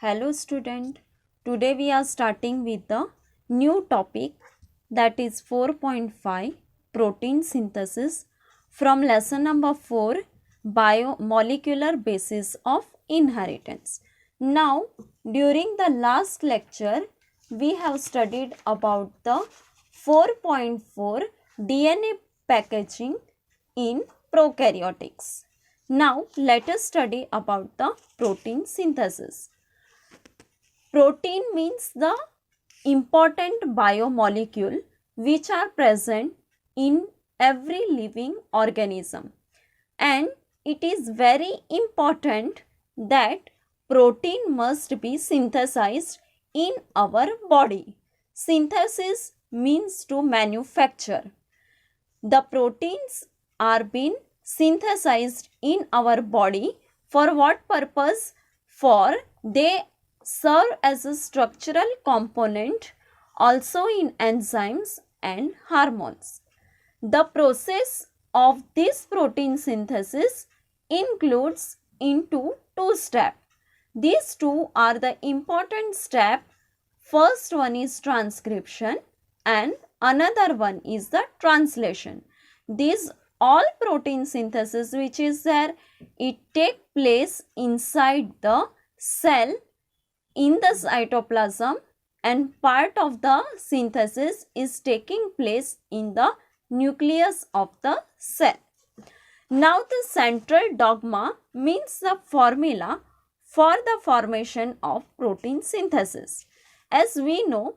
Hello student, today we are starting with the new topic that is 4.5 protein synthesis from lesson number 4 biomolecular basis of inheritance. Now during the last lecture we have studied about the 4.4 DNA packaging in prokaryotics. Now let us study about the protein synthesis. Protein means the important biomolecule which are present in every living organism, and it is very important that protein must be synthesized in our body. Synthesis means to manufacture. The proteins are being synthesized in our body. For what purpose? For they serve as a structural component also in enzymes and hormones. The process of this protein synthesis includes into two steps. These two are the important steps. First one is transcription and another one is the translation. These all protein synthesis which is there, it take place inside the cell in the cytoplasm, and part of the synthesis is taking place in the nucleus of the cell. Now the central dogma means the formula for the formation of protein synthesis. As we know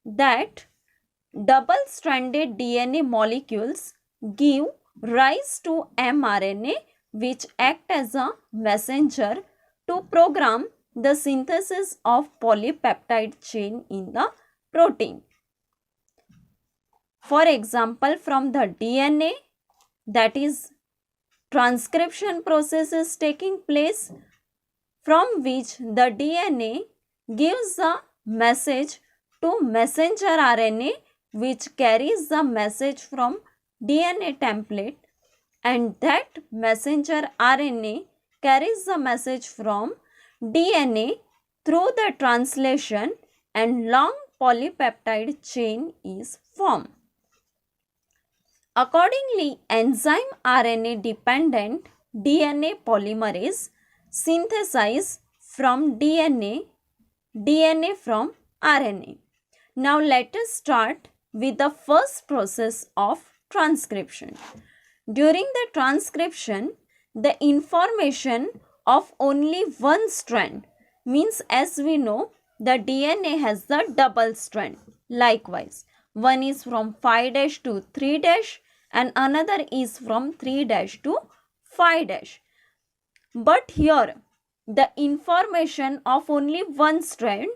that double-stranded DNA molecules give rise to mRNA which act as a messenger to program the synthesis of polypeptide chain in the protein. For example, from the DNA, that is transcription process is taking place, from which the DNA gives a message to messenger RNA which carries the message from DNA template, and that messenger RNA carries the message from DNA through the translation, and long polypeptide chain is formed. Accordingly, enzyme RNA dependent DNA polymerase synthesize from DNA from RNA. Now let us start with the first process of transcription. During the transcription, the information of only one strand, means as we know the DNA has the double strand. Likewise, one is from 5' to 3' and another is from 3' to 5'. But here the information of only one strand,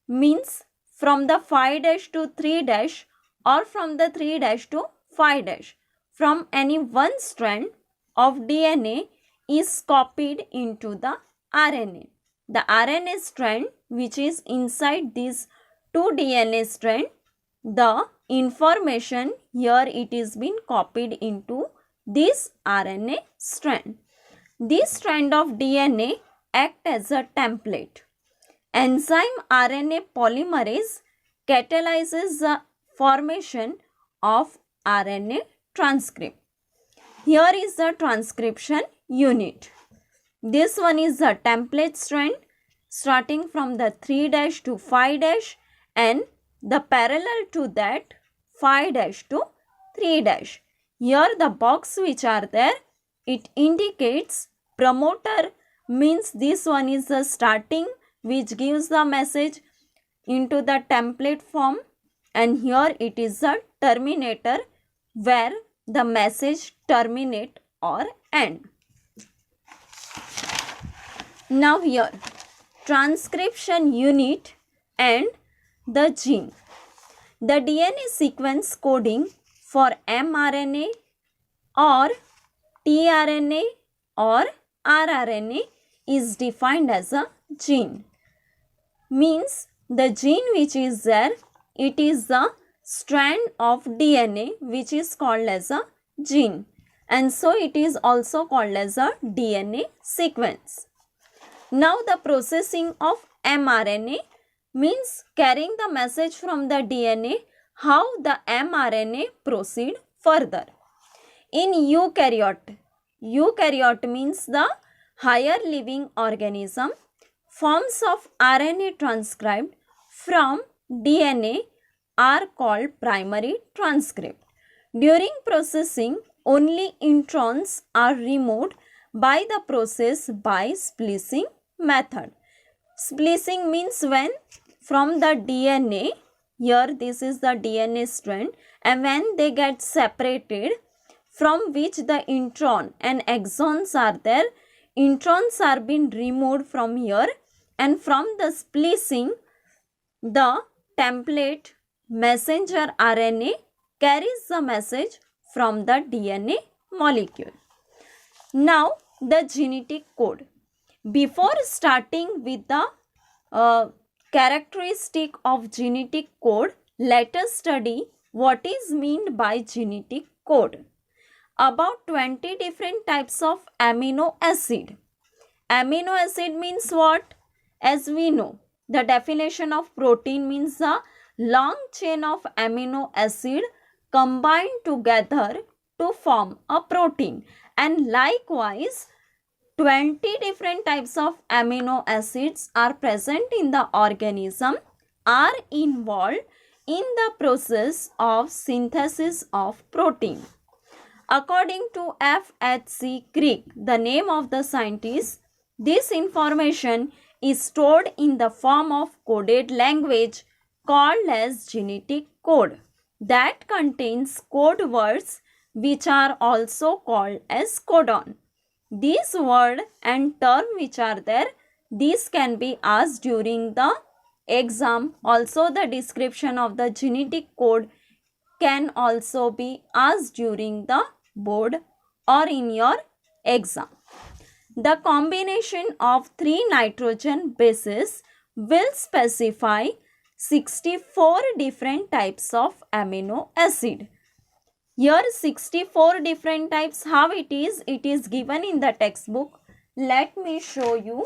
means from the 5' to 3' or from the 3' to 5', from any one strand of DNA is copied into the RNA. The RNA strand which is inside these two DNA strand, the information here it is been copied into this RNA strand. This strand of DNA act as a template. Enzyme RNA polymerase catalyzes the formation of RNA transcript. Here is the transcription unit. This one is the template strand starting from the 3' to 5' and the parallel to that 5' to 3'. Here the box which are there, it indicates promoter, means this one is the starting which gives the message into the template form, and here it is the terminator where the message terminate or end. Now here transcription unit and the gene. The DNA sequence coding for mRNA or tRNA or rRNA is defined as a gene. Means the gene which is there, it is the strand of DNA which is called as a gene, and so it is also called as a DNA sequence. Now the processing of mRNA means carrying the message from the DNA, how the mRNA proceed further. In eukaryote means the higher living organism, forms of RNA transcribed from DNA are called primary transcript. During processing, only introns are removed by the process by splicing method. Splicing means when from the DNA, here this is the DNA strand, and when they get separated, from which the intron and exons are there, introns are being removed from here, and from the splicing, the template messenger RNA carries the message from the DNA molecule. Now the genetic code. Before starting with the characteristic of genetic code, let us study what is meant by genetic code. About 20 different types of amino acid. Amino acid means what? As we know, the definition of protein means a long chain of amino acid combined together to form a protein. And likewise, 20 different types of amino acids are present in the organism, are involved in the process of synthesis of protein. According to F.H.C. Crick, the name of the scientist, this information is stored in the form of coded language called as genetic code that contains code words which are also called as codon. These word and term which are there, these can be asked during the exam. Also the description of the genetic code can also be asked during the board or in your exam. The combination of 3 nitrogen bases will specify 64 different types of amino acid. Here 64 different types, how it is given in the textbook. Let me show you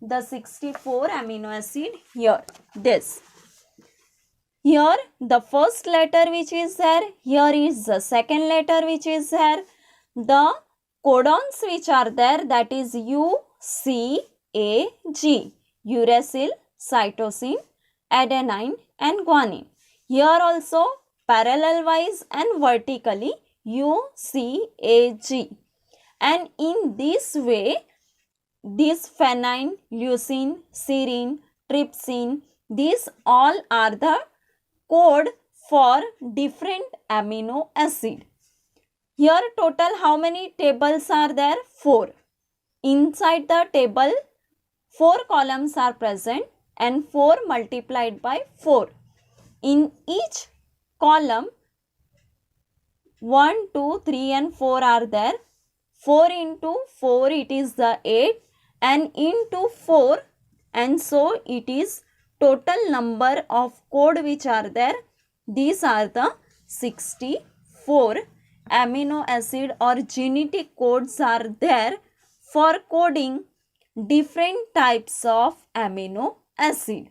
the 64 amino acid here. This. Here the first letter which is there, here is the second letter which is there. The codons which are there, that is U, C, A, G, uracil, cytosine, adenine and guanine. Here also parallel wise and vertically U, C, A, G. And in this way, this phenine, leucine, serine, trypsin, these all are the code for different amino acid. Here total how many tables are there? 4. Inside the table 4 columns are present and 4 multiplied by 4. In each column 1, 2, 3 and 4 are there. 4 into 4 it is the 8 and into 4, and so it is total number of code which are there. These are the 64 amino acid or genetic codes are there for coding different types of amino acid.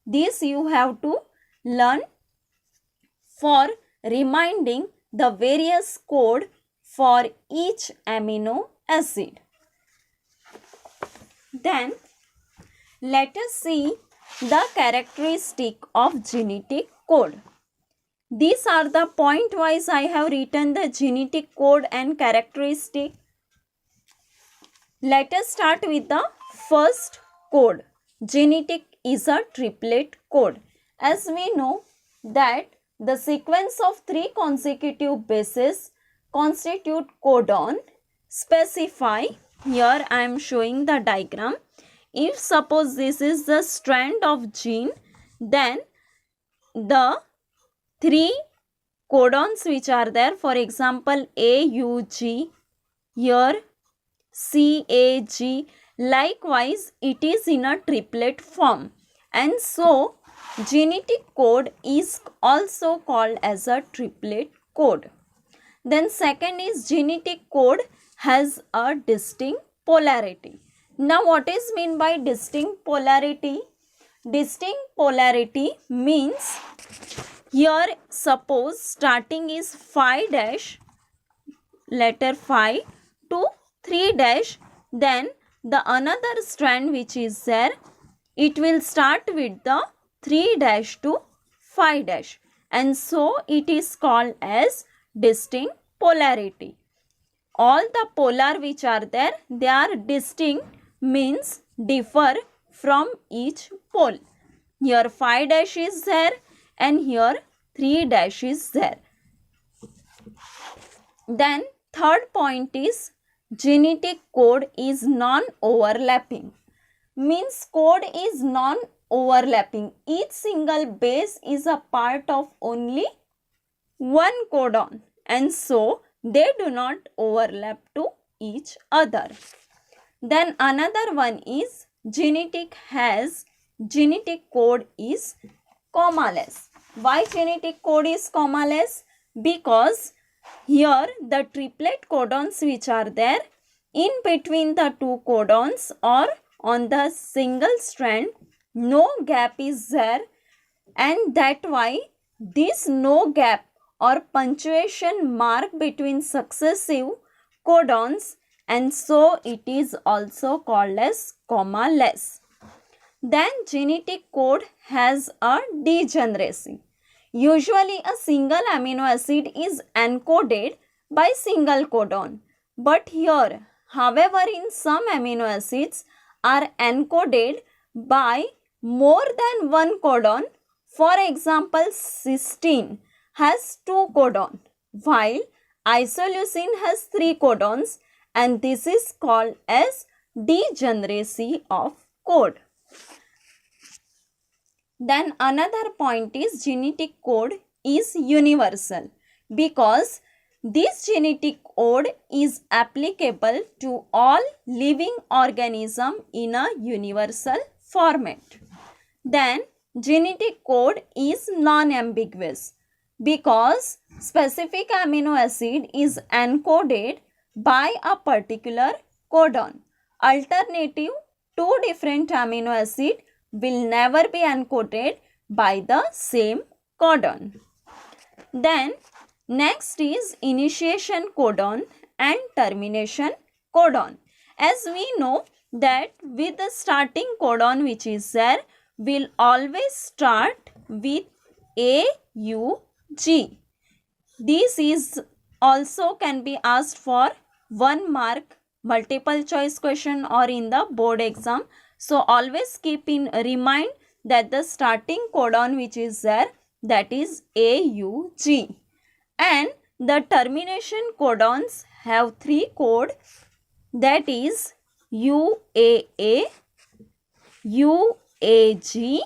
This you have to learn for reminding the various code for each amino acid. Then let us see the characteristic of genetic code. These are the point wise I have written the genetic code and characteristic. Let us start with the first code. Genetic is a triplet code. As we know that the sequence of 3 consecutive bases constitute codon. Specify, here I am showing the diagram. If suppose this is the strand of gene, then the 3 codons which are there, for example AUG, here CAG, likewise it is in a triplet form, and so genetic code is also called as a triplet code. Then second is genetic code has a distinct polarity. Now what is mean by distinct polarity? Distinct polarity means here suppose starting is phi dash, letter phi to 3 dash, then the another strand which is there, it will start with the 3 dash to 5 dash, and so it is called as distinct polarity. All the polar which are there, they are distinct, means differ from each pole. Here 5 dash is there and here 3 dash is there. Then third point is genetic code is non-overlapping. Means code is non-overlapping. Each single base is a part of only one codon, and so they do not overlap to each other. Then another one is genetic code is commaless. Why genetic code is commaless? Because here the triplet codons which are there, in between the two codons or on the single strand, no gap is there, and that why this no gap or punctuation mark between successive codons, and so it is also called as commaless. Then genetic code has a degeneracy. Usually a single amino acid is encoded by single codon, but here however in some amino acids are encoded by more than one codon. For example, cysteine has 2 codons, while isoleucine has 3 codons, and this is called as degeneracy of code. Then another point is genetic code is universal, because this genetic code is applicable to all living organisms in a universal format. Then genetic code is non-ambiguous, because specific amino acid is encoded by a particular codon. Alternative, 2 different amino acid will never be encoded by the same codon. Then next is initiation codon and termination codon. As we know that with the starting codon which is there, will always start with AUG. This is also can be asked for 1 mark multiple choice question or in the board exam. So always keep in remind that the starting codon which is there, that is AUG, and the termination codons have 3 code, that is UAA, UAG,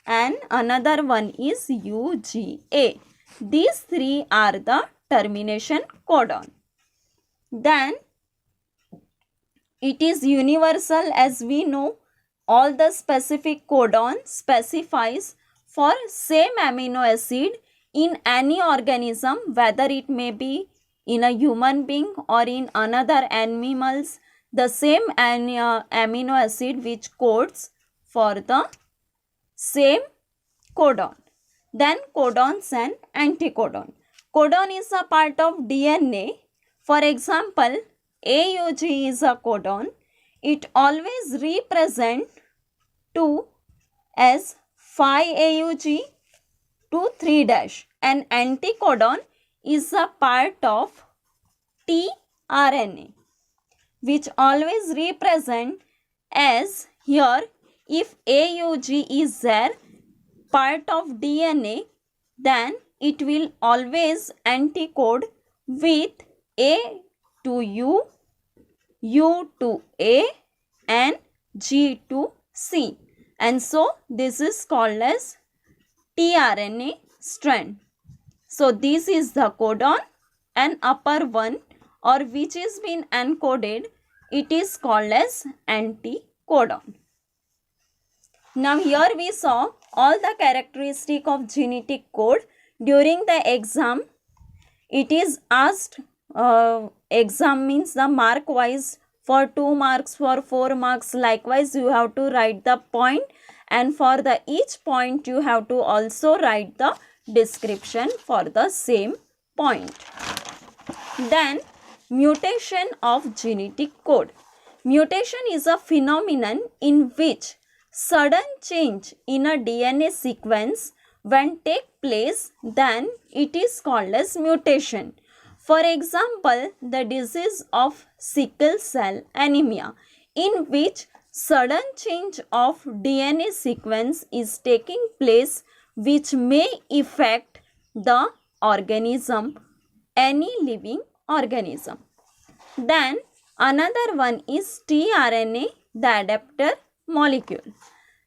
and another one is UGA. These 3 are the termination codon. Then it is universal, as we know. All the specific codon specifies for same amino acid in any organism, whether it may be in a human being or in another animals, the same amino acid which codes for the same codon. Then codons and anticodon. Codon is a part of DNA. For example, AUG is a codon. It always represent 2 as phi AUG to 3 dash, and anticodon is a part of tRNA, which always represent as, here if AUG is there part of DNA, then it will always anticode with A to U, U to A, and G to C, and so this is called as tRNA strand. So this is the codon, and upper one or which is been encoded, it is called as anticodon. Now here we saw all the characteristic of genetic code. During the exam, it is asked, exam means the mark wise for 2 marks, for 4 marks. Likewise, you have to write the point, and for the each point you have to also write the description for the same point. Then mutation of genetic code. Mutation is a phenomenon in which sudden change in a DNA sequence when take place, then it is called as mutation. For example, the disease of sickle cell anemia, in which sudden change of DNA sequence is taking place, which may affect the organism, any living organism. Then another one is tRNA, the adapter molecule.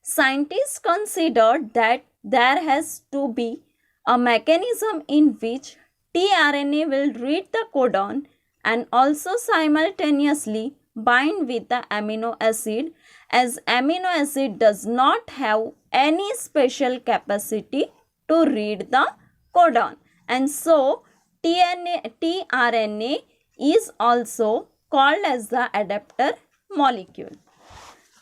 Scientists considered that there has to be a mechanism in which tRNA will read the codon and also simultaneously bind with the amino acid, as amino acid does not have any special capacity to read the codon, and so tRNA is also called as the adapter molecule.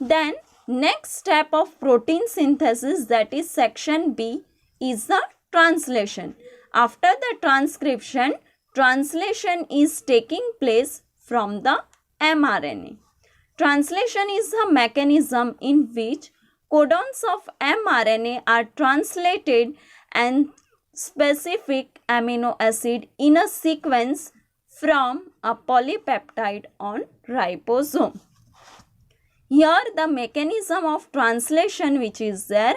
Then next step of protein synthesis, that is section B, is the translation. After the transcription, translation is taking place from the mRNA. Translation is a mechanism in which codons of mRNA are translated and specific amino acid in a sequence from a polypeptide on ribosome. Here the mechanism of translation which is there,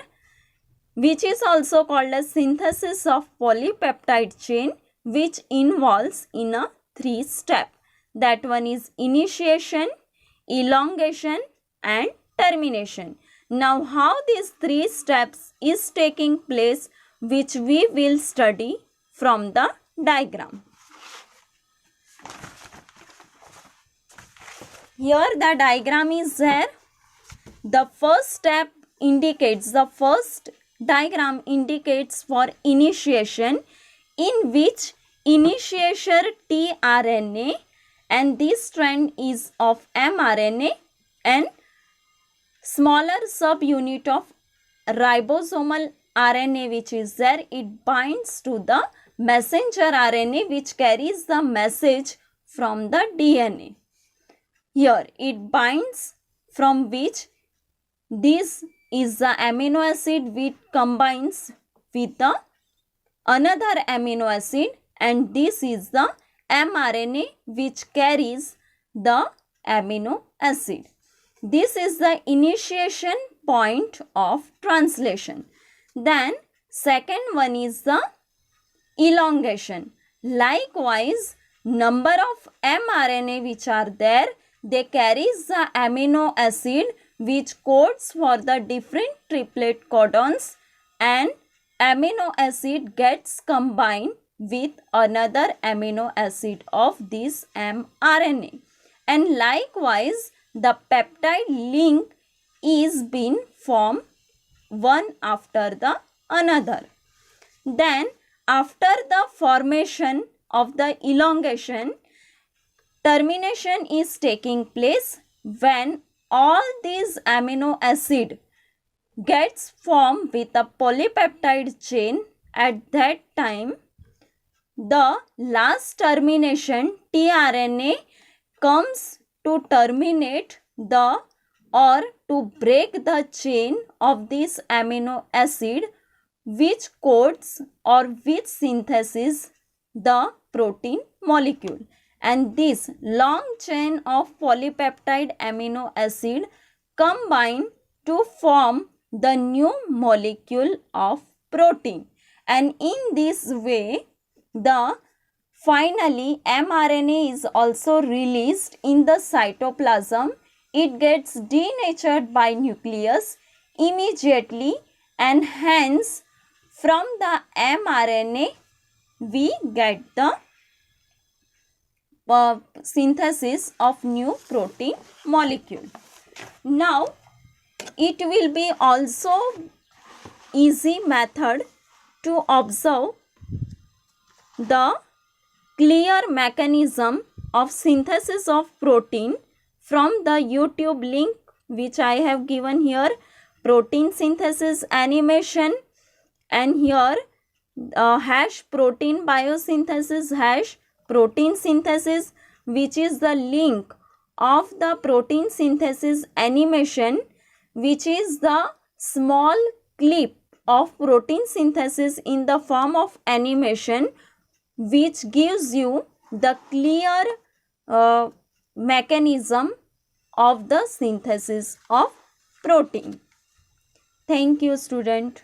which is also called as synthesis of polypeptide chain, which involves in a 3-step. That one is initiation, elongation and termination. Now how these 3 steps is taking place, which we will study from the diagram. Here the diagram is there. The first step indicates, the first diagram indicates for initiation, in which initiator tRNA and this strand is of mRNA and smaller subunit of ribosomal RNA which is there, it binds to the messenger RNA which carries the message from the DNA. Here it binds, from which this is the amino acid which combines with the another amino acid, and this is the mRNA which carries the amino acid. This is the initiation point of translation. Then second one is the elongation. Likewise, number of mRNA which are there, they carries the amino acid which codes for the different triplet codons, and amino acid gets combined with another amino acid of this mRNA, and likewise the peptide link is being formed one after the another. Then after the formation of the elongation, termination is taking place when all these amino acid gets formed with a polypeptide chain. At that time, the last termination tRNA comes to terminate the or to break the chain of this amino acid which codes or which synthesis the protein molecule, and this long chain of polypeptide amino acid combine to form the new molecule of protein, and in this way the finally mRNA is also released in the cytoplasm. It gets denatured by nucleus immediately, and hence from the mRNA we get the synthesis of new protein molecule. Now it will be also easy method to observe the clear mechanism of synthesis of protein from the YouTube link which I have given here, protein synthesis animation, and here hash protein biosynthesis hash protein synthesis, which is the link of the protein synthesis animation, which is the small clip of protein synthesis in the form of animation, which gives you the clear mechanism of the synthesis of protein. Thank you, student.